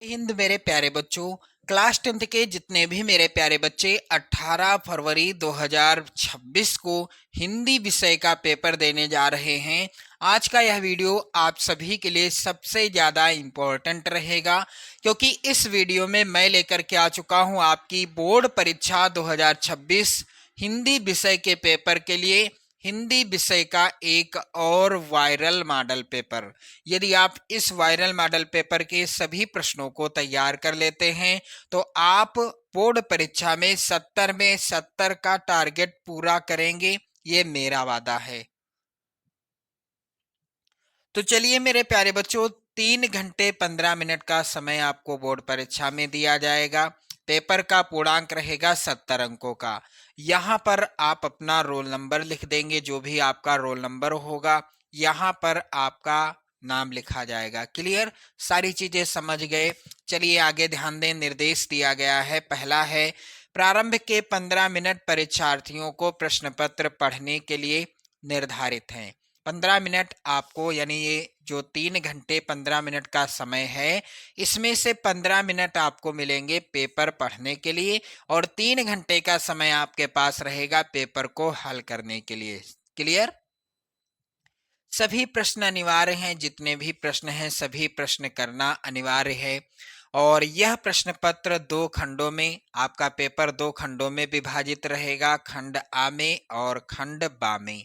हिंद मेरे प्यारे बच्चों। क्लास 10th के जितने भी मेरे प्यारे बच्चे 18 फरवरी 2026 को हिंदी विषय का पेपर देने जा रहे हैं, आज का यह वीडियो आप सभी के लिए सबसे ज़्यादा इम्पोर्टेंट रहेगा, क्योंकि इस वीडियो में मैं लेकर के आ चुका हूं आपकी बोर्ड परीक्षा 2026 हिंदी विषय के पेपर के लिए हिंदी विषय का एक और वायरल मॉडल पेपर। यदि आप इस वायरल मॉडल पेपर के सभी प्रश्नों को तैयार कर लेते हैं तो आप बोर्ड परीक्षा में 70 में 70 का टारगेट पूरा करेंगे, ये मेरा वादा है। तो चलिए मेरे प्यारे बच्चों, 3 घंटे 15 मिनट का समय आपको बोर्ड परीक्षा में दिया जाएगा। पेपर का पूर्णांक रहेगा 70 अंकों का। यहाँ पर आप अपना रोल नंबर लिख देंगे, जो भी आपका रोल नंबर होगा यहाँ पर आपका नाम लिखा जाएगा। क्लियर? सारी चीजें समझ गए? चलिए आगे ध्यान दें। निर्देश दिया गया है, पहला है प्रारंभ के 15 मिनट परीक्षार्थियों को प्रश्न पत्र पढ़ने के लिए निर्धारित हैं। 15 मिनट आपको, यानी ये जो 3 घंटे 15 मिनट का समय है, इसमें से 15 मिनट आपको मिलेंगे पेपर पढ़ने के लिए और 3 घंटे का समय आपके पास रहेगा पेपर को हल करने के लिए। क्लियर? सभी प्रश्न अनिवार्य हैं, जितने भी प्रश्न हैं सभी प्रश्न करना अनिवार्य है। और यह प्रश्न पत्र 2 खंडों में, आपका पेपर 2 खंडों में विभाजित रहेगा, खंड आ में और खंड बा में।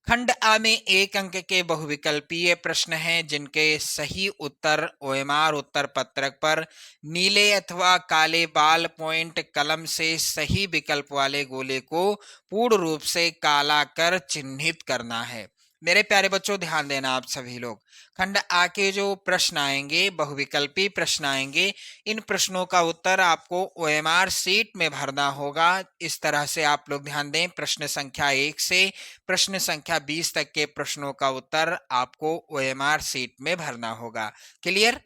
खंड आ में 1 अंक के बहुविकल्पीय प्रश्न हैं, जिनके सही उत्तर ओएमआर उत्तर पत्रक पर नीले अथवा काले बाल पॉइंट कलम से सही विकल्प वाले गोले को पूर्ण रूप से काला कर चिन्हित करना है। मेरे प्यारे बच्चों ध्यान देना आप सभी लोग। खंड आ के जो प्रश्न आएंगे, बहुविकल्पी प्रश्न आएंगे, इन प्रश्नों का उत्तर आपको ओएमआर सीट में भरना होगा। इस तरह से आप लोग ध्यान दें, प्रश्न संख्या 1 से प्रश्न संख्या 20 तक के प्रश्नों का उत्तर आपको ओएमआर सीट में भरना होगा। क्लियर?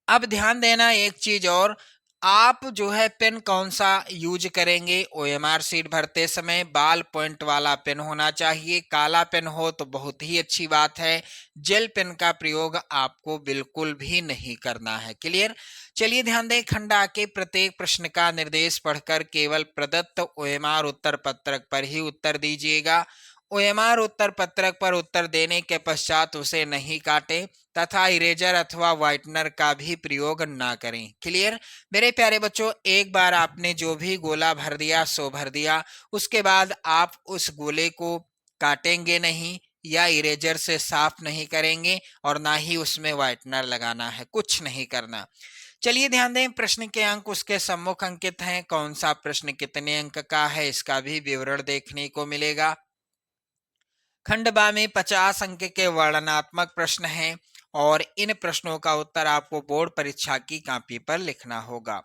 अब ध्यान देना एक चीज और, आप जो है पेन कौन सा यूज करेंगे ओएमआर सीट भरते समय? बाल पॉइंट वाला पेन होना चाहिए। काला पेन हो तो बहुत ही अच्छी बात है। जेल पेन का प्रयोग आपको बिल्कुल भी नहीं करना है। क्लियर? चलिए ध्यान दें, खंडा के प्रत्येक प्रश्न का निर्देश पढ़कर केवल प्रदत्त ओएमआर उत्तर पत्रक पर ही उत्तर दीजिएगा। ओएमआर उत्तर पत्रक पर उत्तर देने के पश्चात उसे नहीं काटें तथा इरेजर अथवा व्हाइटनर का भी प्रयोग ना करें। क्लियर? मेरे प्यारे बच्चों, एक बार आपने जो भी गोला भर दिया सो भर दिया, उसके बाद आप उस गोले को काटेंगे नहीं या इरेजर से साफ नहीं करेंगे और ना ही उसमें व्हाइटनर लगाना है, कुछ नहीं करना। चलिए ध्यान दें, प्रश्न के अंक उसके सम्मुख अंकित हैं। कौन सा प्रश्न कितने अंक का है इसका भी विवरण देखने को मिलेगा। खंड बा में 50 अंक के वर्णनात्मक प्रश्न हैं और इन प्रश्नों का उत्तर आपको बोर्ड परीक्षा की कॉपी पर लिखना होगा।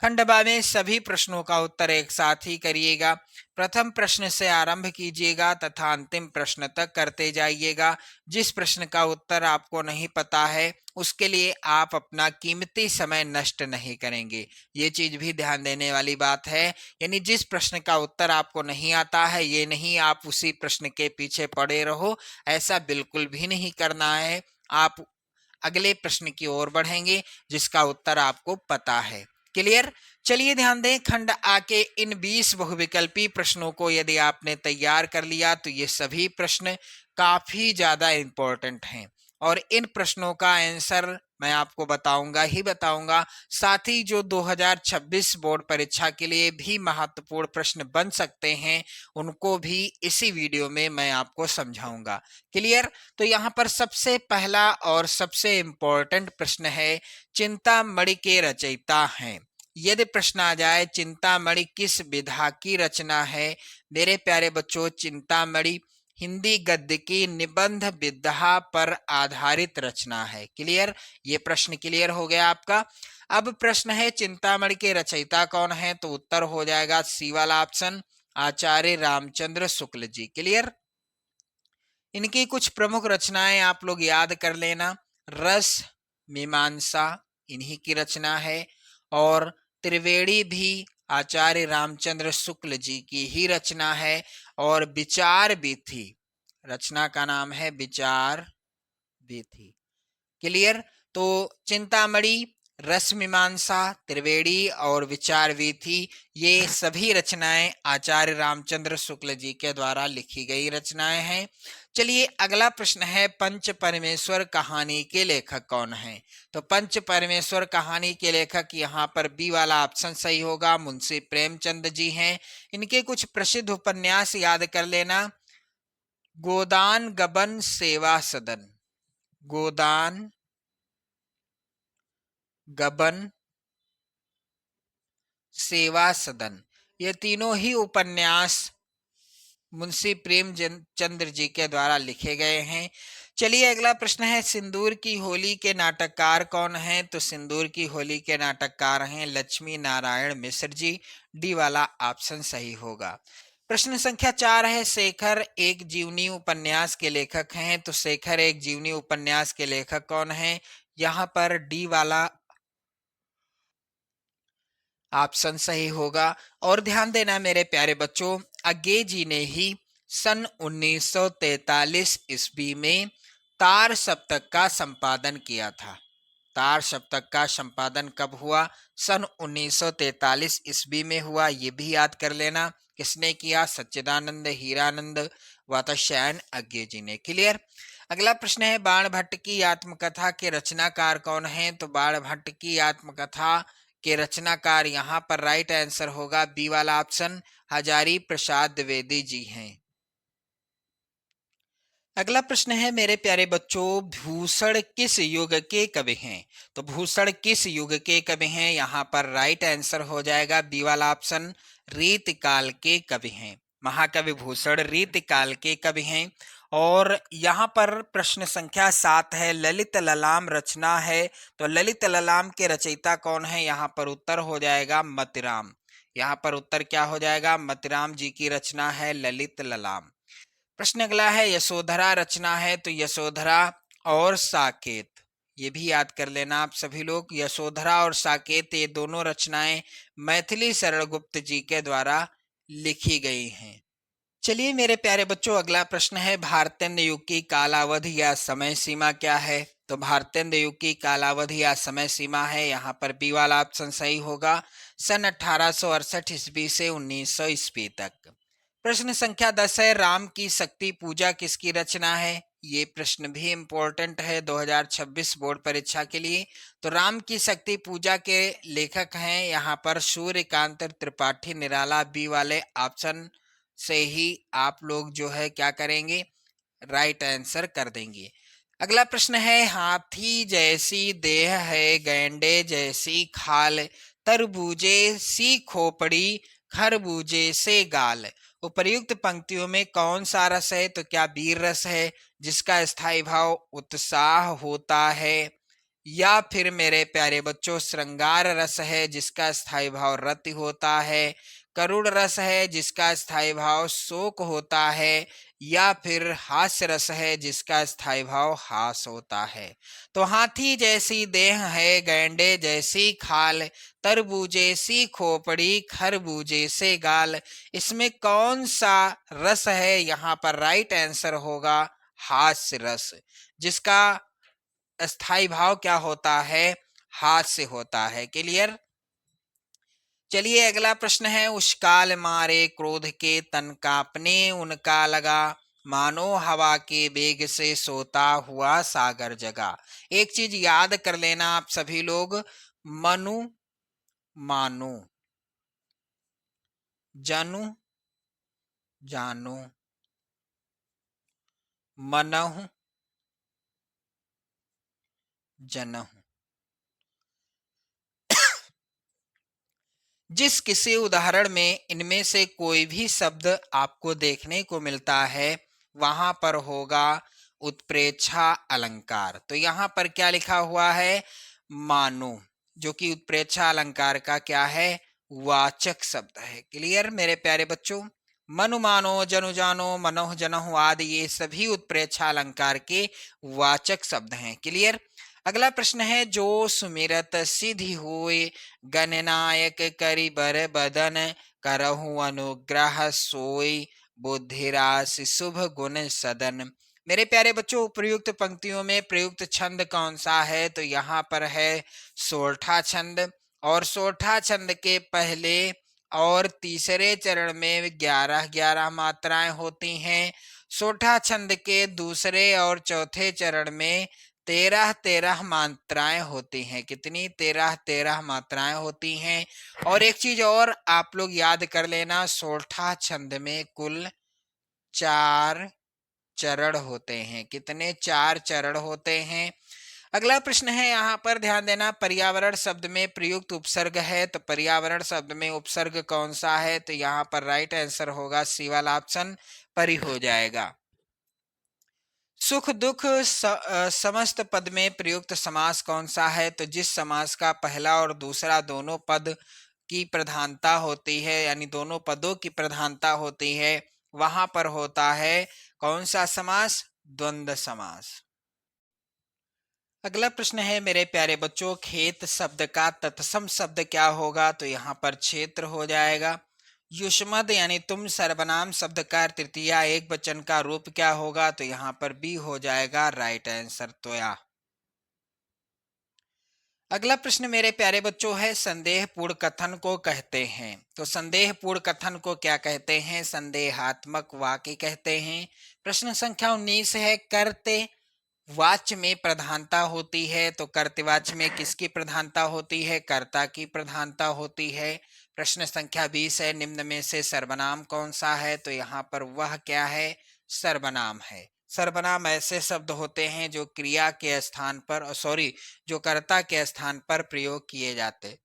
खंड बा में सभी प्रश्नों का उत्तर एक साथ ही करिएगा। प्रथम प्रश्न से आरंभ कीजिएगा तथा अंतिम प्रश्न तक करते जाइएगा। जिस प्रश्न का उत्तर आपको नहीं पता है उसके लिए आप अपना कीमती समय नष्ट नहीं करेंगे, ये चीज भी ध्यान देने वाली बात है। यानी जिस प्रश्न का उत्तर आपको नहीं आता है, ये नहीं आप उसी प्रश्न के पीछे पड़े रहो, ऐसा बिल्कुल भी नहीं करना है। आप अगले प्रश्न की ओर बढ़ेंगे जिसका उत्तर आपको पता है। क्लियर? चलिए ध्यान दें, खंड आ के इन 20 बहुविकल्पी प्रश्नों को यदि आपने तैयार कर लिया तो ये सभी प्रश्न काफी ज्यादा इंपॉर्टेंट हैं और इन प्रश्नों का आंसर मैं आपको बताऊंगा ही बताऊंगा। साथ ही जो 2026 बोर्ड परीक्षा के लिए भी महत्वपूर्ण प्रश्न बन सकते हैं उनको भी इसी वीडियो में मैं आपको समझाऊंगा। क्लियर? तो यहाँ पर सबसे पहला और सबसे इंपॉर्टेंट प्रश्न है, चिंतामणि के रचयिता हैं। यदि प्रश्न आ जाए चिंतामणि किस विधा की रचना है? मेरे प्यारे बच्चों, चिंतामणि हिंदी गद्य की निबंध विधा पर आधारित रचना है। क्लियर? ये प्रश्न क्लियर हो गया आपका। अब प्रश्न है चिंतामणि के रचयिता कौन है? तो उत्तर हो जाएगा सी वाला ऑप्शन, आचार्य रामचंद्र शुक्ल जी। क्लियर? इनकी कुछ प्रमुख रचनाएं आप लोग याद कर लेना। रस मीमांसा इन्हीं की रचना है और त्रिवेणी भी आचार्य रामचंद्र शुक्ल जी की ही रचना है और विचार विधि, रचना का नाम है विचार विधि। क्लियर? तो चिंतामणि रस मीमांसा, त्रिवेणी और विचार वीथी, ये सभी रचनाएं आचार्य रामचंद्र शुक्ल जी के द्वारा लिखी गई रचनाएं हैं। चलिए अगला प्रश्न है, पंच परमेश्वर कहानी के लेखक कौन हैं? तो पंच परमेश्वर कहानी के लेखक यहाँ पर बी वाला ऑप्शन सही होगा, मुंशी प्रेमचंद जी हैं। इनके कुछ प्रसिद्ध उपन्यास याद कर लेना। गोदान गबन सेवा सदन, गोदान गबन सेवा सदन, ये तीनों ही उपन्यास मुंशी प्रेमचंद्र जी के द्वारा लिखे गए हैं। चलिए अगला प्रश्न है, सिंदूर की होली के नाटककार कौन हैं? तो सिंदूर की होली के नाटककार हैं लक्ष्मी नारायण मिश्र जी। डी वाला ऑप्शन सही होगा। प्रश्न संख्या 4 है, शेखर एक जीवनी उपन्यास के लेखक हैं। तो शेखर एक जीवनी उपन्यास के लेखक कौन हैं? यहाँ पर डी वाला ऑप्शन सही होगा। और ध्यान देना मेरे प्यारे बच्चों, अज्ञे जी ने ही सन 1943 ईस्वी में तार सप्तक का संपादन किया था। तार सप्तक का संपादन कब हुआ? सन 1943 ईस्वी में हुआ, ये भी याद कर लेना। किसने किया? सच्चिदानंद हीरानंद वात्स्यायन अज्ञे जी ने। क्लियर। अगला प्रश्न है, बाण भट्ट की आत्मकथा के रचनाकार कौन हैं? तो बाण भट्ट की आत्मकथा के रचनाकार यहाँ पर राइट आंसर होगा बी वाला ऑप्शन, हजारी प्रसाद द्विवेदी जी हैं। अगला प्रश्न है मेरे प्यारे बच्चों, भूषण किस युग के कवि हैं? तो भूषण किस युग के कवि हैं? यहाँ पर राइट आंसर हो जाएगा बी वाला ऑप्शन, रीतकाल के कवि हैं। महाकवि भूषण रीतकाल के कवि हैं। और यहाँ पर प्रश्न संख्या 7 है, ललित ललाम रचना है। तो ललित ललाम के रचयिता कौन है? यहाँ पर उत्तर हो जाएगा मतिराम। यहाँ पर उत्तर क्या हो जाएगा? मतिराम जी की रचना है ललित ललाम। प्रश्न अगला है, यशोधरा रचना है। तो यशोधरा और साकेत, ये भी याद कर लेना आप सभी लोग। यशोधरा और साकेत ये दोनों रचनाएं मैथिली शरण गुप्त जी के द्वारा लिखी गई हैं। चलिए मेरे प्यारे बच्चों, अगला प्रश्न है, भारतेंद्र युग की कालावधि या समय सीमा क्या है? तो भारतेंद्र युग की कालावधि या समय सीमा है यहाँ पर बी वाला ऑप्शन सही होगा, सन 1868 ईस्वी से 1900 ईस्वी तक। प्रश्न संख्या 10 है, राम की शक्ति पूजा किसकी रचना है? ये प्रश्न भी इंपॉर्टेंट है 2026 बोर्ड परीक्षा के लिए। तो राम की शक्ति पूजा के लेखक हैं यहाँ पर सूर्यकांत त्रिपाठी निराला। बी वाले ऑप्शन से ही आप लोग जो है क्या करेंगे? राइट आंसर कर देंगे। अगला प्रश्न है, हाथी जैसी देह है गैंडे जैसी खाल, तरबूजे सी खोपड़ी खरबूजे से गाल। उपर्युक्त पंक्तियों में कौन सा रस है? तो क्या वीर रस है जिसका स्थायी भाव उत्साह होता है, या फिर मेरे प्यारे बच्चों श्रृंगार रस है जिसका स्थायी भाव रति होता है, करुण रस है जिसका स्थायी भाव शोक होता है, या फिर हास्य रस है जिसका स्थायी भाव हास होता है? तो हाथी जैसी देह है गैंडे जैसी खाल, तरबूजे सी खोपड़ी खरबूजे से गाल, इसमें कौन सा रस है? यहाँ पर राइट आंसर होगा हास्य रस, जिसका स्थायी भाव क्या होता है? हास्य होता है। क्लियर। चलिए अगला प्रश्न है, उस काल मारे क्रोध के तन कांपने उनका लगा, मानो हवा के वेग से सोता हुआ सागर जगा। एक चीज याद कर लेना आप सभी लोग, मनु मानो, जनु जानो, मनहु जनहु। जिस किसी उदाहरण में इनमें से कोई भी शब्द आपको देखने को मिलता है वहां पर होगा उत्प्रेक्षा अलंकार। तो यहाँ पर क्या लिखा हुआ है? मानो, जो कि उत्प्रेक्षा अलंकार का क्या है? वाचक शब्द है। क्लियर मेरे प्यारे बच्चों। मनु मानो, जनु जानो, मनोह जनहु आदि ये सभी उत्प्रेक्षा अलंकार के वाचक शब्द हैं। क्लियर। अगला प्रश्न है, जो सुमिरत सिद्धि हुए गणनायक करि बर बदन, करहु अनुग्रह सोई बुद्धिराशि शुभ गुण सदन। मेरे प्यारे बच्चों, उपयुक्त पंक्तियों में प्रयुक्त छंद कौन सा है? तो यहाँ पर है सोरठा छंद। और सोरठा छंद के पहले और तीसरे चरण में 11-11 मात्राएं होती हैं। सोरठा छंद के दूसरे और चौथे चरण में 13-13 मात्राएं होती हैं। कितनी? 13-13 मात्राएं होती हैं। और एक चीज और आप लोग याद कर लेना, सोरठा छंद में कुल 4 चरण होते हैं। कितने? 4 चरण होते हैं। अगला प्रश्न है, यहाँ पर ध्यान देना, पर्यावरण शब्द में प्रयुक्त उपसर्ग है। तो पर्यावरण शब्द में उपसर्ग कौन सा है? तो यहाँ पर राइट आंसर होगा सी वाला ऑप्शन, परी हो जाएगा। सुख दुख समस्त पद में प्रयुक्त समास कौन सा है? तो जिस समास का पहला और दूसरा दोनों पद की प्रधानता होती है, यानी दोनों पदों की प्रधानता होती है, वहां पर होता है कौन सा समास? द्वंद्व समास। अगला प्रश्न है मेरे प्यारे बच्चों, खेत शब्द का तत्सम शब्द क्या होगा? तो यहाँ पर क्षेत्र हो जाएगा। युष्मद यानी तुम सर्वनाम शब्द का तृतीया एक वचन का रूप क्या होगा? तो यहाँ पर बी हो जाएगा राइट आंसर, तोया। अगला प्रश्न मेरे प्यारे बच्चों है, संदेहपूर्ण कथन को कहते हैं। तो संदेहपूर्ण कथन को क्या कहते हैं? संदेहात्मक वाक्य कहते हैं। प्रश्न संख्या 19 है, करते वाच्य में प्रधानता होती है। तो कर्तवाच्य में किसकी प्रधानता होती है? कर्ता की प्रधानता होती है। प्रश्न संख्या 20 है, निम्न में से सर्वनाम कौन सा है? तो यहाँ पर वह क्या है? सर्वनाम है। सर्वनाम ऐसे शब्द होते हैं जो क्रिया के स्थान पर, सॉरी, जो कर्ता के स्थान पर प्रयोग किए जाते।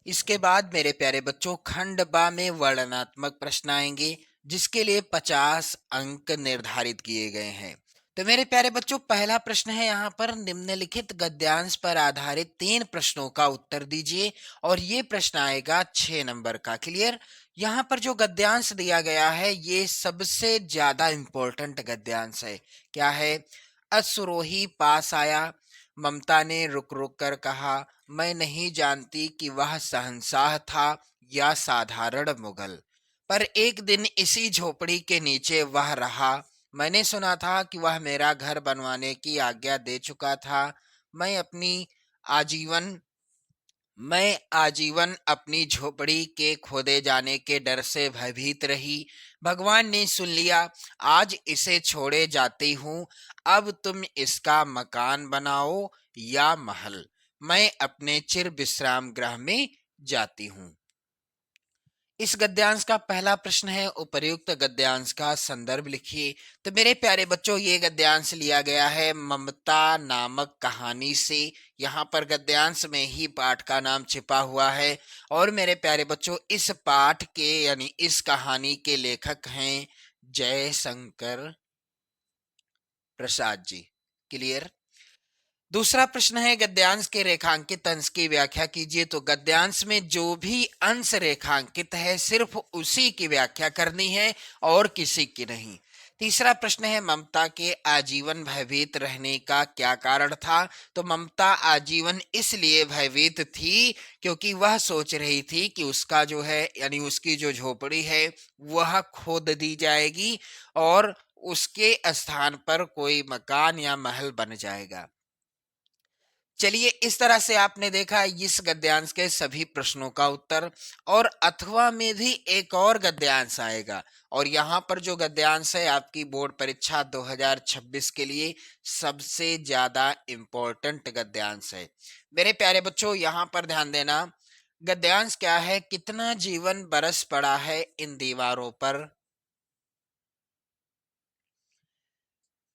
इसके बाद मेरे प्यारे बच्चों, खंड बा में वर्णनात्मक प्रश्न आएंगे, जिसके लिए 50 अंक निर्धारित किए गए हैं। तो मेरे प्यारे बच्चों, पहला प्रश्न है यहाँ पर, निम्नलिखित गद्यांश पर आधारित 3 प्रश्नों का उत्तर दीजिए। और ये प्रश्न आएगा 6 नंबर का। क्लियर? यहाँ पर जो गद्यांश दिया गया है, ये सबसे ज्यादा इंपॉर्टेंट गद्यांश है। क्या है? अश्वरोही पास आया, ममता ने रुक रुक कर कहा, मैं नहीं जानती कि वह शहंशाह था या साधारण मुगल, पर एक दिन इसी झोपड़ी के नीचे वह रहा। मैंने सुना था कि वह मेरा घर बनवाने की आज्ञा दे चुका था। मैं अपनी आजीवन मैं आजीवन अपनी झोपड़ी के खोदे जाने के डर से भयभीत रही। भगवान ने सुन लिया, आज इसे छोड़े जाती हूँ। अब तुम इसका मकान बनाओ या महल, मैं अपने चिर विश्राम गृह में जाती हूँ। इस गद्यांश का पहला प्रश्न है, उपर्युक्त गद्यांश का संदर्भ लिखिए। तो मेरे प्यारे बच्चों, ये गद्यांश लिया गया है ममता नामक कहानी से। यहाँ पर गद्यांश में ही पाठ का नाम छिपा हुआ है। और मेरे प्यारे बच्चों, इस पाठ के यानी इस कहानी के लेखक हैं जयशंकर प्रसाद जी। क्लियर? दूसरा प्रश्न है, गद्यांश के रेखांकित अंश की व्याख्या कीजिए। तो गद्यांश में जो भी अंश रेखांकित है, सिर्फ उसी की व्याख्या करनी है और किसी की नहीं। तीसरा प्रश्न है, ममता के आजीवन भयभीत रहने का क्या कारण था? तो ममता आजीवन इसलिए भयभीत थी क्योंकि वह सोच रही थी कि उसका जो है, यानी उसकी जो झोपड़ी है, वह खोद दी जाएगी और उसके स्थान पर कोई मकान या महल बन जाएगा। चलिए, इस तरह से आपने देखा इस गद्यांश के सभी प्रश्नों का उत्तर। और अथवा में भी एक और गद्यांश आएगा, और यहाँ पर जो गद्यांश है आपकी बोर्ड परीक्षा 2026 के लिए सबसे ज्यादा इंपॉर्टेंट गद्यांश है। मेरे प्यारे बच्चों, यहाँ पर ध्यान देना, गद्यांश क्या है? कितना जीवन बरस पड़ा है इन दीवारों पर,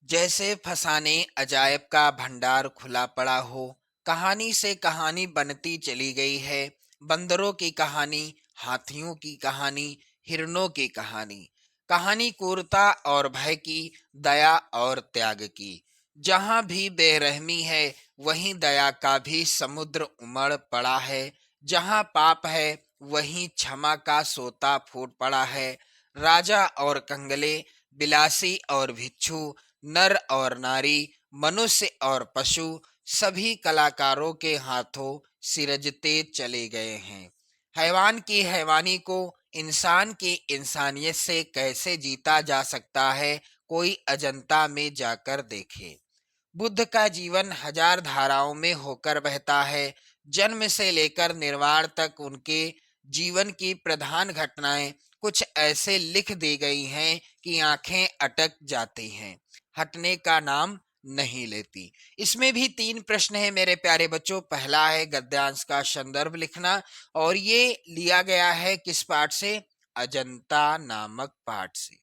जैसे फसाने अजायब का भंडार खुला पड़ा हो। कहानी से कहानी बनती चली गई है, बंदरों की कहानी, हाथियों की कहानी, हिरणों की कहानी। कहानी क्रूरता और भय की, दया और त्याग की। जहां भी बेरहमी है, वहीं दया का भी समुद्र उमड़ पड़ा है। जहां पाप है, वहीं क्षमा का सोता फूट पड़ा है। राजा और कंगले, बिलासी और भिक्षु, नर और नारी, मनुष्य और पशु, सभी कलाकारों के हाथों सिरजते चले गए हैं। हैवान की हैवानी को इंसान की इंसानियत से कैसे जीता जा सकता है, कोई अजंता में जाकर देखे। बुद्ध का जीवन हजार धाराओं में होकर बहता है। जन्म से लेकर निर्वाण तक उनके जीवन की प्रधान घटनाएं कुछ ऐसे लिख दी गई हैं कि आंखें अटक जाती हैं, हटने का नाम नहीं लेती। इसमें भी तीन प्रश्न है मेरे प्यारे बच्चों। पहला है गद्यांश का संदर्भ लिखना, और ये लिया गया है किस पाठ से? अजंता नामक पाठ से।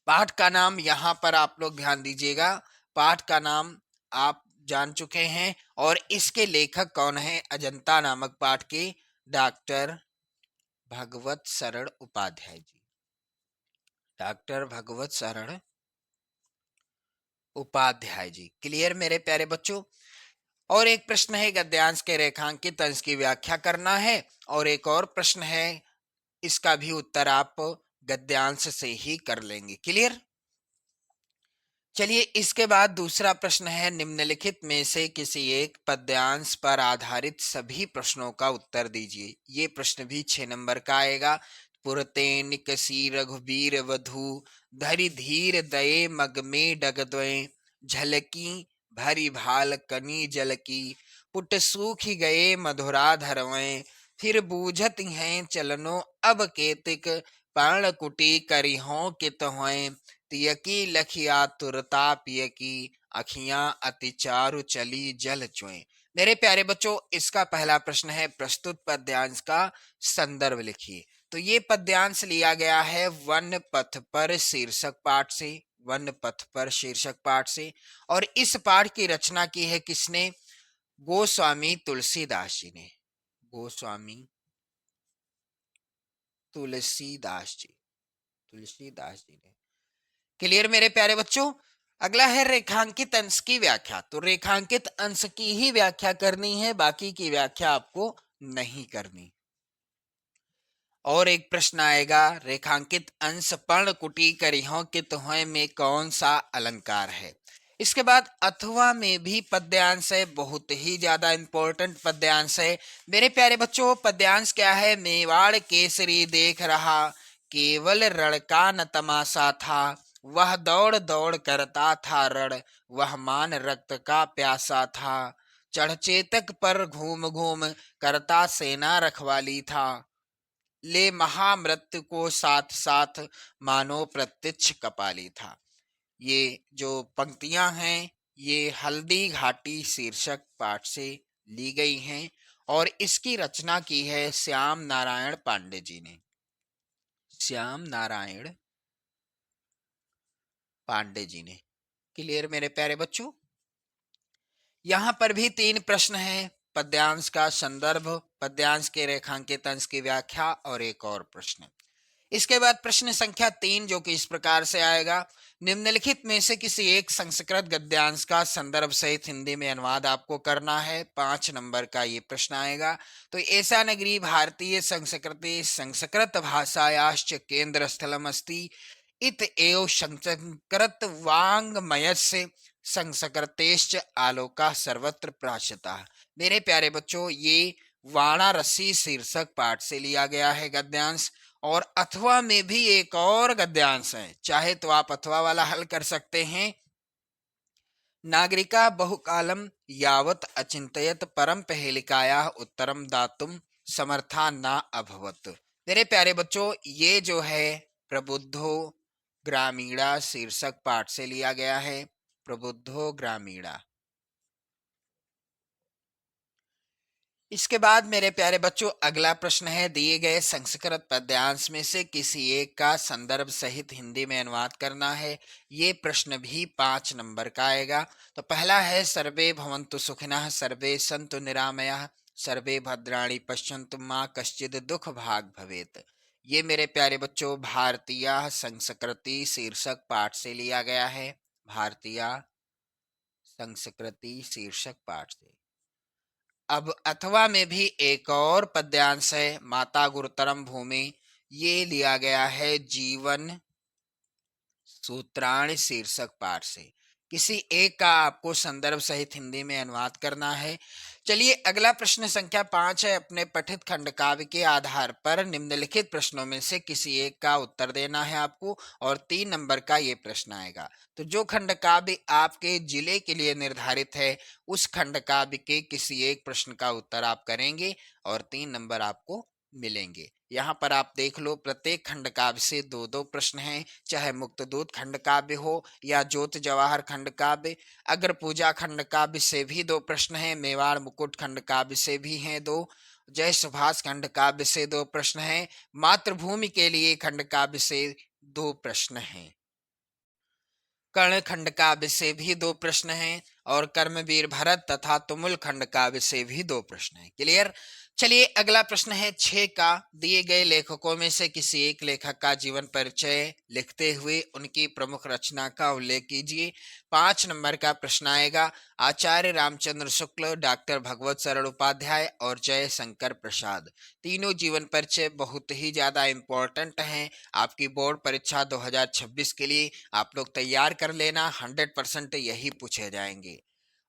पाठ का नाम यहां पर आप लोग ध्यान दीजिएगा, पाठ का नाम आप जान चुके हैं, और इसके लेखक कौन है? अजंता नामक पाठ के डॉक्टर भगवत शरण उपाध्याय जी। डॉक्टर भगवत शरण उपाध्याय जी। क्लियर मेरे प्यारे बच्चों? और एक प्रश्न है गद्यांश के रेखांकित अंश की व्याख्या करना है, और एक और प्रश्न है, इसका भी उत्तर आप गद्यांश से ही कर लेंगे। क्लियर? चलिए, इसके बाद दूसरा प्रश्न है, निम्नलिखित में से किसी एक पद्यांश पर आधारित सभी प्रश्नों का उत्तर दीजिए। ये प्रश्न भी 6 नंबर का आएगा। पुरतेन कसी रघुबीर वधु, धरि धीर दये मग में डगद्वय, झलकी भरी भाल कनी जल की, पुट सूखी गए मधुरा धरवय, फिर बूझत हैं चलनो अब केतिक, पर्ण कुटी करिहों कित होय, तियकी लखिया तुरता पियकी, अखियां अति चारु चली जल चुए। मेरे प्यारे बच्चों, इसका पहला प्रश्न है, प्रस्तुत पद्यांश का संदर्भ लिखिए। तो ये पद्यांश लिया गया है वन पथ पर शीर्षक पाठ से। वन पथ पर शीर्षक पाठ से। और इस पाठ की रचना की है किसने? गोस्वामी तुलसीदास जी ने। गोस्वामी तुलसीदास जी, तुलसीदास जी ने। क्लियर मेरे प्यारे बच्चों? अगला है रेखांकित अंश की व्याख्या। तो रेखांकित अंश की ही व्याख्या करनी है, बाकी की व्याख्या आपको नहीं करनी। और एक प्रश्न आएगा, रेखांकित अंश पर्ण कुटी करिहों कित होय में कौन सा अलंकार है? इसके बाद अथवा में भी पद्यांश है, बहुत ही ज्यादा इंपॉर्टेंट पद्यांश है। मेरे प्यारे बच्चों, पद्यांश क्या है? मेवाड़ केसरी देख रहा, केवल रण का न तमाशा था, वह दौड़ दौड़ करता था रण, वह मान रक्त का प्यासा था, चढ़ चेतक पर घूम घूम करता सेना रखवाली था, ले महामृत्यु को साथ साथ मानो प्रत्यक्ष कपाली था। ये जो पंक्तियां हैं, ये हल्दी घाटी शीर्षक पाठ से ली गई हैं, और इसकी रचना की है श्याम नारायण पांडे जी ने। श्याम नारायण पांडे जी ने। क्लियर मेरे प्यारे बच्चों? यहां पर भी तीन प्रश्न हैं, पद्यांश का संदर्भ, पद्यांश के रेखांकित अंश की व्याख्या, और एक और प्रश्न। इसके बाद प्रश्न संख्या 3 जो कि इस प्रकार से आएगा, निम्नलिखित में से किसी एक संस्कृत गद्यांश का संदर्भ सहित हिंदी में अनुवाद आपको करना है। 5 नंबर का ये प्रश्न आएगा। तो ऐसा नगरी भारतीय संस्कृति संस्कृत भाषायाश्च केंद्र स्थलम अस्ति, इत एव संस्कृत वाङ्मयस्य संस्कृतेश्च आलोका सर्वत्र प्राश्यता। मेरे प्यारे बच्चों, ये वाराणसी शीर्षक पाठ से लिया गया है गद्यांश। और अथवा में भी एक और गद्यांश है, चाहे तो आप अथवा वाला हल कर सकते हैं। नागरिका बहुकालम यावत अचिंतयत परम पहेलिकाया उत्तरम दातुम समर्था ना अभवत। मेरे प्यारे बच्चों, ये जो है प्रबुद्धो ग्रामीणा शीर्षक पाठ से लिया गया है। प्रबुद्धो ग्रामीणा। इसके बाद मेरे प्यारे बच्चों, अगला प्रश्न है, दिए गए संस्कृत पद्यांश में से किसी एक का संदर्भ सहित हिंदी में अनुवाद करना है। ये प्रश्न भी 5 नंबर का आएगा। तो पहला है, सर्वे भवन्तु सुखिनः सर्वे सन्तु निरामयाः सर्वे भद्राणि पश्यन्तु मा कश्चित् दुख भाग भवेत्। ये मेरे प्यारे बच्चों भारतीय संस्कृति शीर्षक पाठ से लिया गया है। भारतीय संस्कृति शीर्षक पाठ से। अब अथवा में भी एक और पद्यांश है, माता गुरुतरम भूमि। ये लिया गया है जीवन सूत्राणि शीर्षक पाठ से। किसी एक का आपको संदर्भ सहित हिंदी में अनुवाद करना है। चलिए अगला प्रश्न संख्या 5 है। अपने पठित खंड काव्य के आधार पर निम्नलिखित प्रश्नों में से किसी एक का उत्तर देना है आपको, और 3 नंबर का ये प्रश्न आएगा। तो जो खंड काव्य आपके जिले के लिए निर्धारित है, उस खंड काव्य के किसी एक प्रश्न का उत्तर आप करेंगे और 3 नंबर आपको मिलेंगे। यहाँ पर आप देख लो, प्रत्येक खंड काव्य से दो दो प्रश्न हैं, चाहे मुक्तदूत खंड काव्य हो या ज्योत जवाहर खंड काव्य। अग्र पूजा खंड काव्य से भी दो प्रश्न हैं, मेवाड़ मुकुट खंड काव्य से भी हैं दो, जय सुभाष खंड काव्य से दो प्रश्न हैं, मातृभूमि के लिए खंड काव्य से दो प्रश्न हैं, कर्ण खंड काव्य से भी दो प्रश्न हैं, और कर्मवीर भरत तथा तुमुल खंड काव्य से भी दो प्रश्न हैं। क्लियर। चलिए अगला प्रश्न है 6 का। दिए गए लेखकों में से किसी एक लेखक का जीवन परिचय लिखते हुए उनकी प्रमुख रचना का उल्लेख कीजिए। 5 नंबर का प्रश्न आएगा। आचार्य रामचंद्र शुक्ल, डॉक्टर भगवत सरल उपाध्याय और जय शंकर प्रसाद। तीनों जीवन परिचय बहुत ही ज्यादा इंपॉर्टेंट हैं आपकी बोर्ड परीक्षा 2026 के लिए। आप लोग तैयार कर लेना, 100% यही पूछे जाएंगे।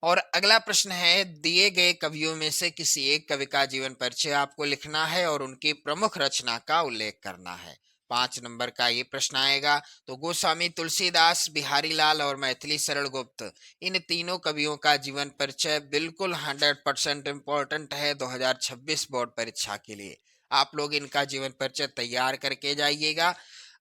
और अगला प्रश्न है, दिए गए कवियों में से किसी एक कवि का जीवन परिचय आपको लिखना है और उनकी प्रमुख रचना का उल्लेख करना है। 5 नंबर का ये प्रश्न आएगा। तो गोस्वामी तुलसीदास, बिहारी लाल और मैथिली शरण गुप्त, इन तीनों कवियों का जीवन परिचय बिल्कुल 100% इम्पोर्टेंट है 2026 बोर्ड परीक्षा के लिए। आप लोग इनका जीवन परिचय तैयार करके जाइएगा।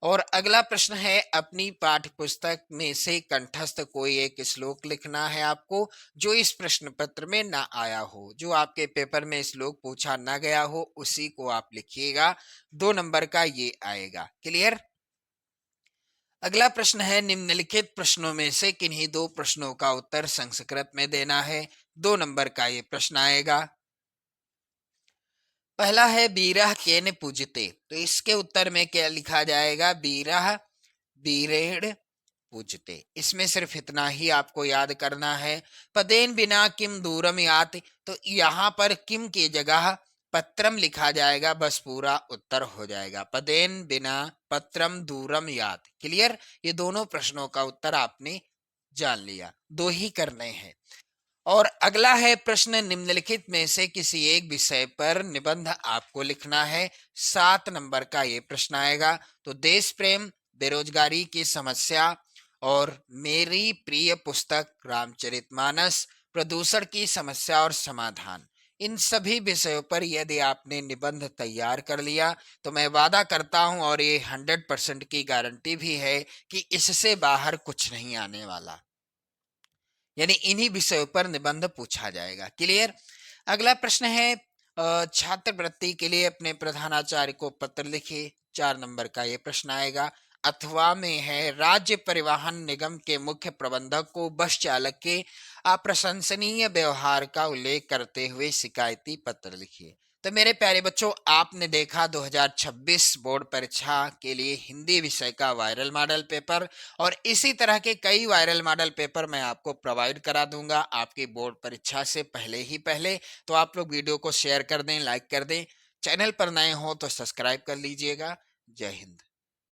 और अगला प्रश्न है, अपनी पाठ्य पुस्तक में से कंठस्थ कोई एक श्लोक लिखना है आपको, जो इस प्रश्न पत्र में ना आया हो, जो आपके पेपर में श्लोक पूछा ना गया हो, उसी को आप लिखिएगा। 2 नंबर का ये आएगा। क्लियर। अगला प्रश्न है, निम्नलिखित प्रश्नों में से किन्हीं दो प्रश्नों का उत्तर संस्कृत में देना है। 2 नंबर का ये प्रश्न आएगा। पहला है, बीरह केन पूजते, तो इसके उत्तर में क्या लिखा जाएगा? बीरह बीरेण पूजते। इसमें सिर्फ इतना ही आपको याद करना है। पदेन बिना किम दूरम यात, तो यहाँ पर किम की जगह पत्रम लिखा जाएगा, बस पूरा उत्तर हो जाएगा। पदेन बिना पत्रम दूरम यात। क्लियर। ये दोनों प्रश्नों का उत्तर आपने जान लिया, दो ही करने हैं। और अगला है प्रश्न, निम्नलिखित में से किसी एक विषय पर निबंध आपको लिखना है। 7 नंबर का ये प्रश्न आएगा। तो देश प्रेम, बेरोजगारी की समस्या और मेरी प्रिय पुस्तक रामचरितमानस, प्रदूषण की समस्या और समाधान, इन सभी विषयों पर यदि आपने निबंध तैयार कर लिया तो मैं वादा करता हूं, और ये 100% की गारंटी भी है, कि इससे बाहर कुछ नहीं आने वाला, यानी इन्हीं विषयों पर निबंध पूछा जाएगा। क्लियर। अगला प्रश्न है, छात्रवृत्ति के लिए अपने प्रधानाचार्य को पत्र लिखिए। 4 नंबर का ये प्रश्न आएगा। अथवा में है, राज्य परिवहन निगम के मुख्य प्रबंधक को बस चालक के अप्रशंसनीय व्यवहार का उल्लेख करते हुए शिकायती पत्र लिखिए। तो मेरे प्यारे बच्चों, आपने देखा 2026 बोर्ड परीक्षा के लिए हिंदी विषय का वायरल मॉडल पेपर, और इसी तरह के कई वायरल मॉडल पेपर मैं आपको प्रोवाइड करा दूंगा आपकी बोर्ड परीक्षा से पहले ही पहले। तो आप लोग वीडियो को शेयर कर दें, लाइक कर दें, चैनल पर नए हो तो सब्सक्राइब कर लीजिएगा। जय हिंद।